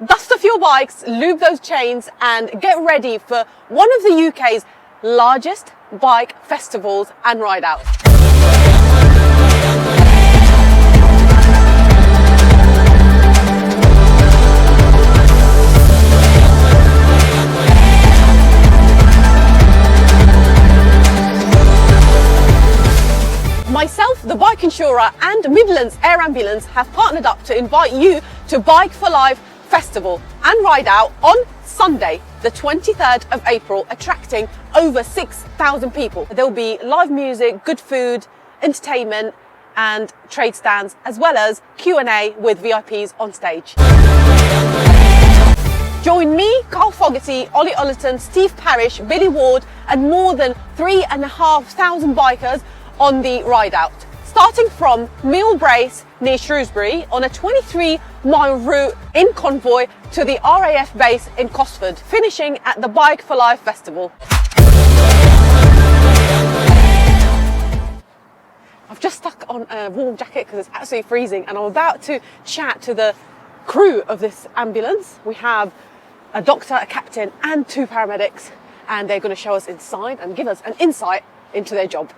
Dust off your bikes, lube those chains and get ready for one of the UK's largest bike festivals and ride outs. Myself, the bike insurer and Midlands Air Ambulance have partnered up to invite you to Bike4Life Festival and ride out on Sunday, the 23rd of April, attracting over 6,000 people. There will be live music, good food, entertainment and trade stands, as well as Q&A with VIPs on stage. Join me, Carl Fogarty, Ollie Ollerton, Steve Parrish, Billy Ward and more than 3,500 bikers on the ride out, starting from Mill Brace near Shrewsbury on a 23-mile route in convoy to the RAF base in Cosford, finishing at the Bike4Life Festival. I've just stuck on a warm jacket because it's absolutely freezing and I'm about to chat to the crew of this ambulance. We have a doctor, a captain and 2 paramedics, and they're going to show us inside and give us an insight into their job.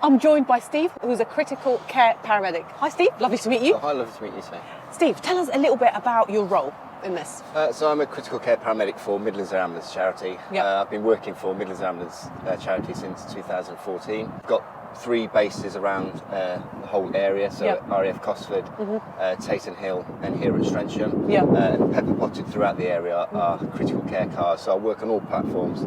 I'm joined by Steve, who's a critical care paramedic. Hi Steve, lovely to meet you. Oh, hi, lovely to meet you too. Steve, tell us a little bit about your role in this. So I'm a critical care paramedic for Midlands Air Ambulance charity. Yep. I've been working for Midlands Air Ambulance charity since 2014. I've got 3 bases around the whole area, so Yep. at RAF Cosford, Taton Hill and here at Strensham. Yep. And pepper potted throughout the area are critical care cars, so I work on all platforms.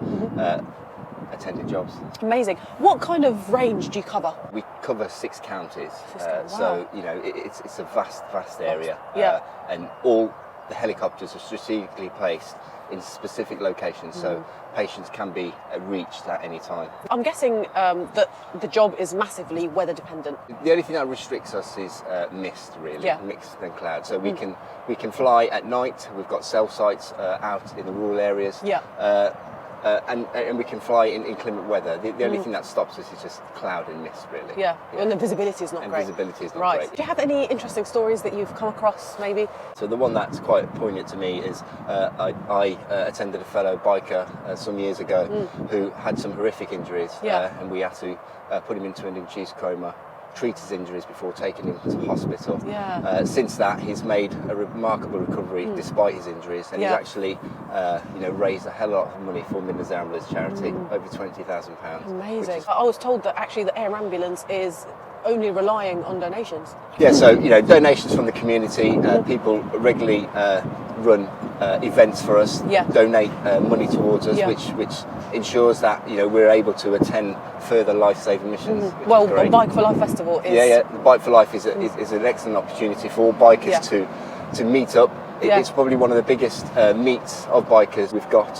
Attending jobs. Amazing. What kind of range do you cover? We cover 6 counties, Wow. so you know it's a vast area. Yeah. And all the helicopters are strategically placed in specific locations, so patients can be reached at any time. I'm guessing that the job is massively weather dependent. The only thing that restricts us is mist, really, Yeah. mist and cloud. So we can fly at night. We've got cell sites out in the rural areas. Yeah. And we can fly in inclement weather. The only thing that stops us is just cloud and mist, really. Yeah, and the visibility is not And great. visibility is not Right. great. Do you have any interesting stories that you've come across, maybe? So the one that's quite poignant to me is I attended a fellow biker some years ago who had some horrific injuries, and we had to put him into an induced coma, treat his injuries before taking him to hospital. Yeah. Since that, he's made a remarkable recovery despite his injuries, and he's actually raised a hell of a lot of money for Midlands Air Ambulance charity, over £20,000. Amazing. I was told that actually the air ambulance is only relying on donations. Yeah, so donations from the community. People regularly run events for us, donate money towards us, which ensures that we're able to attend further life-saving missions. Well, the Bike4Life Festival is... The Bike4Life is an excellent opportunity for all bikers to meet up. It's probably one of the biggest meets of bikers. We've got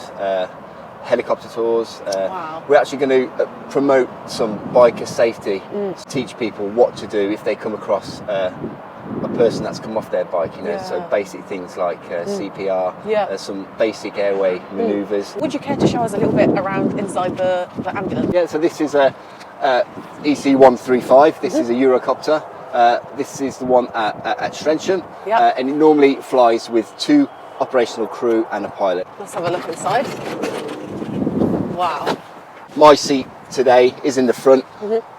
helicopter tours. Wow. We're actually going to promote some biker safety, to teach people what to do if they come across a person that's come off their bike, so basic things like CPR, some basic airway manoeuvres. Would you care to show us a little bit around inside the ambulance? Yeah, so this is a EC135, this is a Eurocopter. This is the one at Strensham, and it normally flies with 2 operational crew and a pilot. Let's have a look inside. Wow. My seat today is in the front.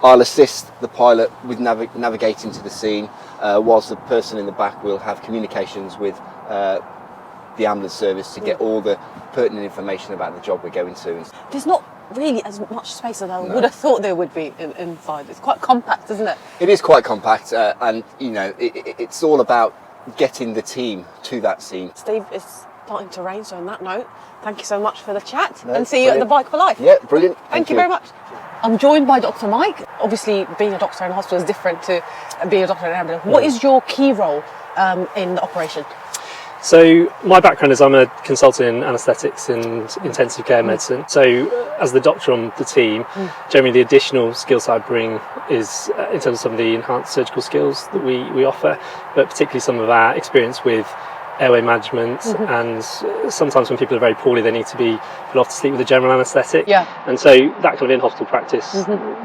I'll assist the pilot with navigating to the scene, whilst the person in the back will have communications with the ambulance service to get all the pertinent information about the job we're going to. There's not really as much space as I would have thought there would be inside. It's quite compact, isn't it? It is quite compact, and it's all about getting the team to that scene. Steve, it's starting to rain, so on that note, thank you so much for the chat, No, and see you at the Bike4Life. Yeah, brilliant. Thank you very much. I'm joined by Dr. Mike. Obviously, being a doctor in a hospital is different to being a doctor in an ambulance. What is your key role in the operation? So my background is I'm a consultant in anaesthetics and intensive care medicine. So as the doctor on the team, generally the additional skills I bring is in terms of some of the enhanced surgical skills that we offer, but particularly some of our experience with airway management, and sometimes when people are very poorly they need to be put off to sleep with a general anaesthetic. And so that kind of in-hospital practice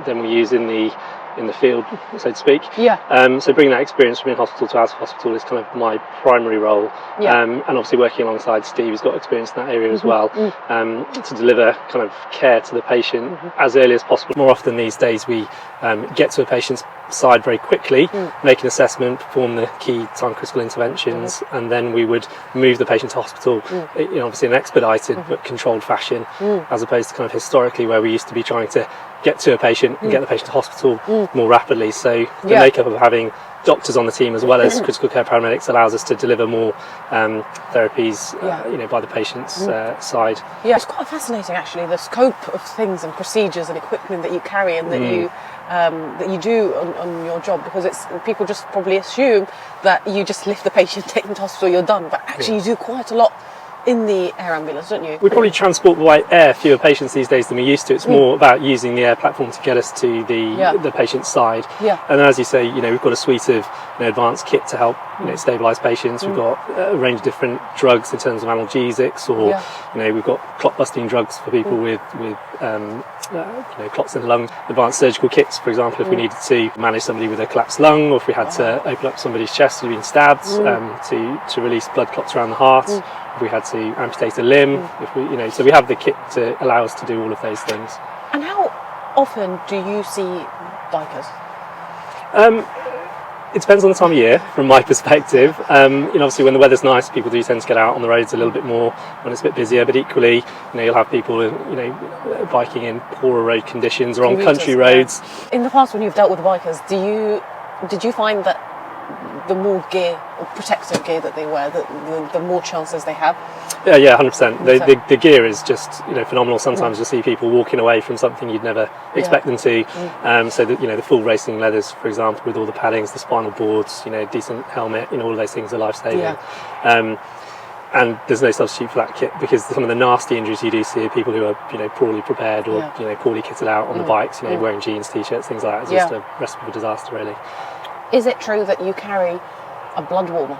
then we use in the in the field, so to speak. Yeah. So bringing that experience from in hospital to out of hospital is kind of my primary role. Yeah. And obviously working alongside Steve, who's got experience in that area as well, to deliver kind of care to the patient as early as possible. More often these days we get to a patient's side very quickly, make an assessment, perform the key time critical interventions, and then we would move the patient to hospital, obviously in an expedited but controlled fashion, as opposed to kind of historically where we used to be trying to get to a patient and get the patient to hospital more rapidly. So the makeup of having doctors on the team as well as critical care paramedics allows us to deliver more therapies by the patient's side. Yeah, it's quite fascinating actually, the scope of things and procedures and equipment that you carry and that you do on your job, because people just probably assume that you just lift the patient, take them to hospital, you're done, but actually you do quite a lot in the air ambulance, don't you? We probably transport by air fewer patients these days than we used to. It's more about using the air platform to get us to the patient's side. Yeah. And then, as you say, we've got a suite of advanced kit to help stabilise patients. We've got a range of different drugs in terms of analgesics, or we've got clot busting drugs for people with clots in the lung. Advanced surgical kits, for example, if we needed to manage somebody with a collapsed lung, or if we had to open up somebody's chest who'd been stabbed to release blood clots around the heart. If we had to amputate a limb, so we have the kit to allow us to do all of those things. And how often do you see bikers? It depends on the time of year, from my perspective. Obviously when the weather's nice, people do tend to get out on the roads a little bit more when it's a bit busier, but equally, you'll have people, biking in poorer road conditions or on country roads. In the past when you've dealt with bikers, did you find that the more gear or protective gear that they wear, the more chances they have? Yeah, 100%. The gear is just phenomenal. Sometimes you'll see people walking away from something you'd never expect them to. So that the full racing leathers, for example, with all the paddings, the spinal boards, decent helmet, all of those things are life saving. And there's no substitute for that kit, because some of the nasty injuries you do see are people who are poorly prepared or poorly kitted out on the bikes, wearing jeans, t-shirts, things like that. It's just a recipe for disaster, really. Is it true that you carry a blood warmer?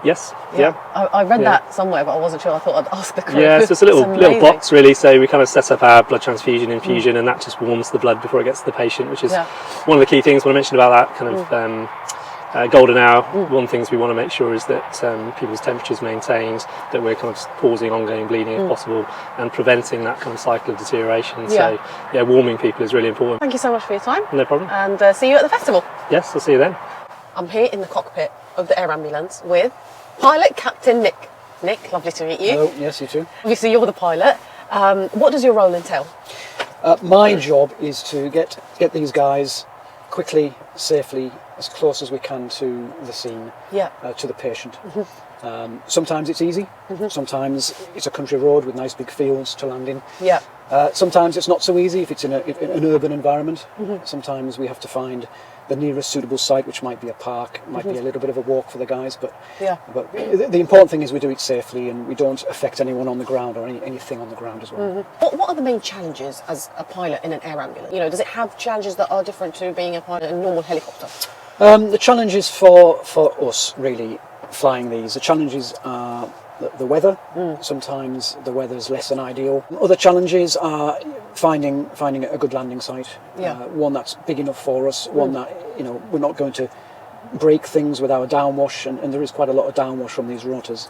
Yes. Yeah. I read that somewhere, but I wasn't sure. I thought I'd ask the crew. Yeah, so it's a little box really. So we kind of set up our blood transfusion infusion, and that just warms the blood before it gets to the patient, which is one of the key things. When I mentioned about that kind of golden hour, one of the things we want to make sure is that people's temperature's maintained, that we're kind of pausing ongoing bleeding if possible, and preventing that kind of cycle of deterioration. So warming people is really important. Thank you so much for your time. No problem. And see you at the festival. Yes, I'll see you then. I'm here in the cockpit of the air ambulance with Pilot Captain Nick. Nick, lovely to meet you. Hello, yes, you too. Obviously, you're the pilot. What does your role entail? My job is to get these guys quickly, safely, as close as we can to the scene, to the patient. Sometimes it's easy. Sometimes it's a country road with nice big fields to land in. Sometimes it's not so easy if it's in an urban environment. Sometimes we have to find the nearest suitable site, which might be a park, might be a little bit of a walk for the guys, but the important thing is we do it safely and we don't affect anyone on the ground or anything on the ground as well. What are the main challenges as a pilot in an air ambulance? Does it have challenges that are different to being a pilot in a normal helicopter? The challenges for us really flying these, the challenges are the weather. Sometimes the weather's less than ideal. Other challenges are finding a good landing site, one that's big enough for us, one that we're not going to break things with our downwash, and there is quite a lot of downwash from these rotors.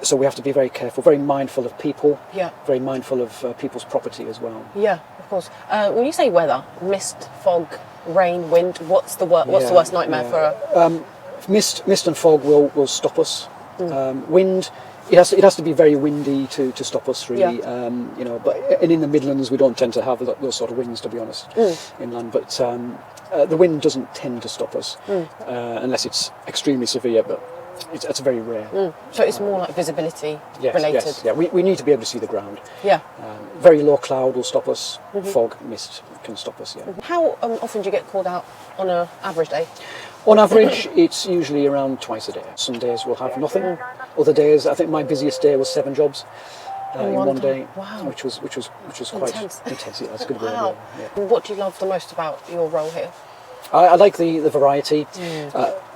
So we have to be very careful, very mindful of people, very mindful of people's property as well. Yeah, of course. When you say weather, mist, fog, rain, wind, what's the worst nightmare for a... Mist and fog will stop us. Wind, it has to be very windy to stop us really. But in the Midlands we don't tend to have those sort of winds, to be honest, inland. But the wind doesn't tend to stop us unless it's extremely severe. But it's very rare. So it's more like visibility related. Yes, yeah. We need to be able to see the ground. Very low cloud will stop us. Fog, mist can stop us. How often do you get called out on an average day? On average, it's usually around twice a day. Some days we'll have nothing. Other days, I think my busiest day was 7 jobs in one day, which was quite intense. Yeah, that's a good word. What do you love the most about your role here? I like the variety,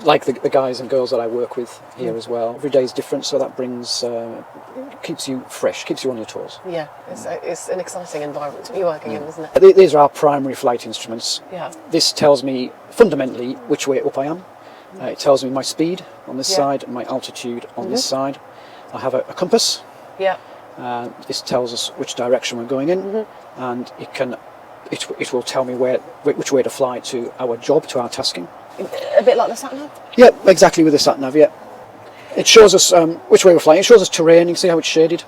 like the guys and girls that I work with here as well. Every day is different, so that brings keeps you fresh, keeps you on your toes. Yeah, it's an exciting environment to be working in, isn't it? These are our primary flight instruments. Yeah. This tells me fundamentally which way up I am. It tells me my speed on this side and my altitude on this side. I have a compass. Yeah. This tells us which direction we're going in, and it will tell me which way to fly to our job, to our tasking. A bit like the sat-nav? Yeah, exactly, with the sat-nav, yeah. It shows us which way we're flying. It shows us terrain. You can see how it's shaded.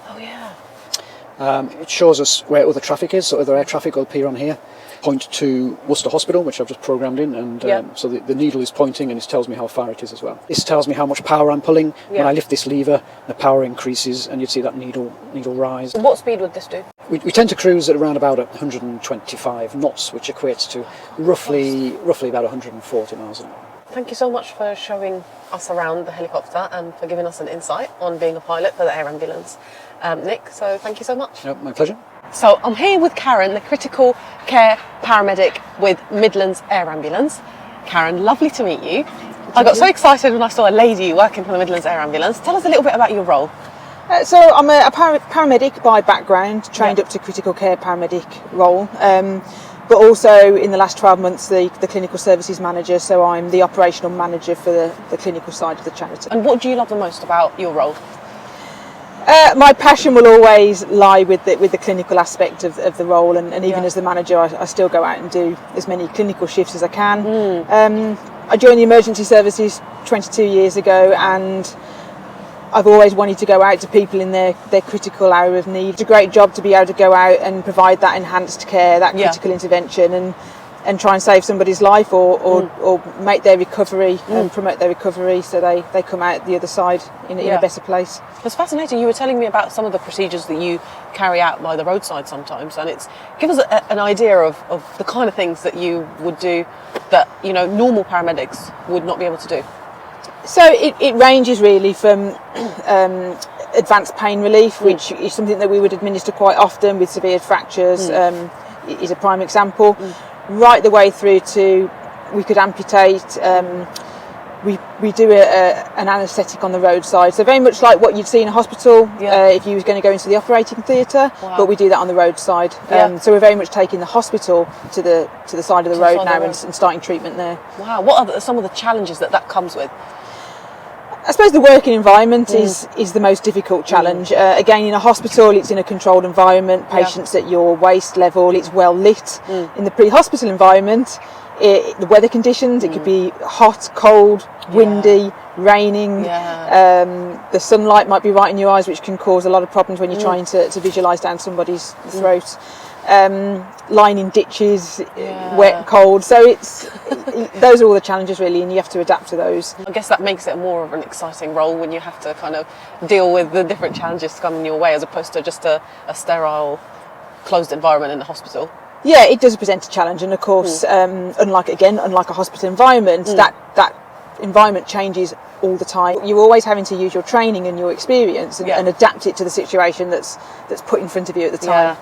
Oh, yeah. It shows us where other traffic is, so other air traffic will appear on here. Point to Worcester Hospital, which I've just programmed in, and so the needle is pointing, and it tells me how far it is as well. This tells me how much power I'm pulling. When I lift this lever, the power increases, and you'd see that needle rise. What speed would this do? We tend to cruise at around about 125 knots, which equates to roughly about 140 miles an hour. Thank you so much for showing us around the helicopter and for giving us an insight on being a pilot for the air ambulance, Nick. So thank you so much. Yep, my pleasure. So I'm here with Karen, the critical care paramedic with Midlands Air Ambulance. Karen, lovely to meet you. I got so excited when I saw a lady working for the Midlands Air Ambulance. Tell us a little bit about your role. So I'm a paramedic by background, trained up to critical care paramedic role, but also in the last 12 months the clinical services manager, so I'm the operational manager for the clinical side of the charity. And what do you love the most about your role? My passion will always lie with the clinical aspect of the role, and even as the manager I still go out and do as many clinical shifts as I can. I joined the emergency services 22 years ago, and I've always wanted to go out to people in their critical hour of need. It's a great job to be able to go out and provide that enhanced care, that critical intervention, and try and save somebody's life or make their recovery and promote their recovery, so they come out the other side in a better place. It's fascinating. You were telling me about some of the procedures that you carry out by the roadside sometimes, and give us an idea of the kind of things that you would do that normal paramedics would not be able to do. So it ranges really from advanced pain relief, which is something that we would administer quite often with severe fractures, is a prime example, right the way through to we could amputate. We do an anaesthetic on the roadside, so very much like what you'd see in a hospital if you was going to go into the operating theatre, but we do that on the roadside. So we're very much taking the hospital to the side of the road now and starting treatment there. Wow, what are some of the challenges that comes with? I suppose the working environment is the most difficult challenge. Again, in a hospital, it's in a controlled environment, patients at your waist level, it's well lit. In the pre-hospital environment, the weather conditions, it could be hot, cold, windy, raining. The sunlight might be right in your eyes, which can cause a lot of problems when you're trying to visualise down somebody's throat. Lying in ditches, wet, cold. So those are all the challenges really, and you have to adapt to those. I guess that makes it more of an exciting role when you have to kind of deal with the different challenges coming your way, as opposed to just a sterile, closed environment in the hospital. Yeah, it does present a challenge, and of course, unlike a hospital environment, that environment changes all the time. You're always having to use your training and your experience and adapt it to the situation that's put in front of you at the time.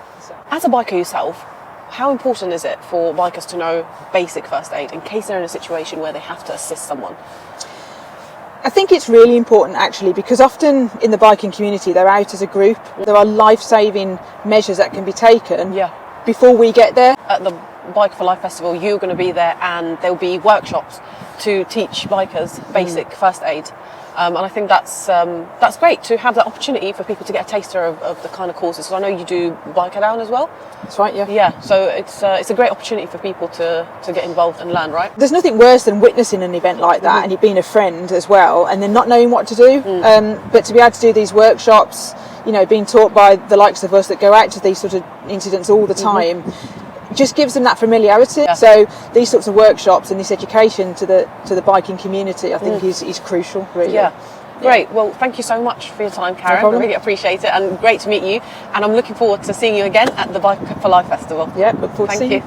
As a biker yourself, how important is it for bikers to know basic first aid in case they're in a situation where they have to assist someone? I think it's really important actually, because often in the biking community they're out as a group. There are life-saving measures that can be taken before we get there. At the Bike4Life Festival, you're going to be there, and there'll be workshops to teach bikers basic first aid. And I think that's great to have that opportunity for people to get a taster of the kind of courses. So I know you do Biker Down as well. That's right, yeah. Yeah, so it's a great opportunity for people to get involved and learn, right? There's nothing worse than witnessing an event like that and it being a friend as well, and then not knowing what to do. But to be able to do these workshops, being taught by the likes of us that go out to these sort of incidents all the time, just gives them that familiarity. So these sorts of workshops and this education to the biking community, I think is crucial, really. Great. Well, thank you so much for your time, Karen. No problem. I really appreciate it, and great to meet you. And I'm looking forward to seeing you again at the Bike4Life Festival. Yeah, look forward to seeing you.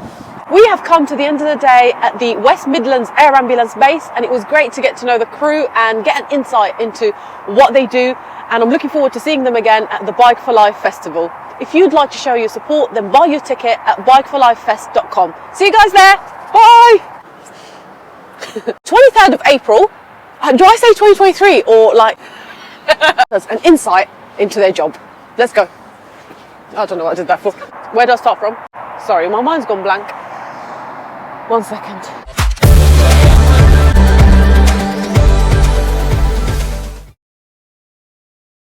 We have come to the end of the day at the West Midlands Air Ambulance base, and it was great to get to know the crew and get an insight into what they do. And I'm looking forward to seeing them again at the Bike4Life Festival. If you'd like to show your support, then buy your ticket at bike4lifefest.com. See you guys there. Bye. 23rd of April. Do I say 2023 or like that's an insight into their job. Let's go. I don't know what I did that for. Where do I start from? Sorry, my mind's gone blank. 1 second.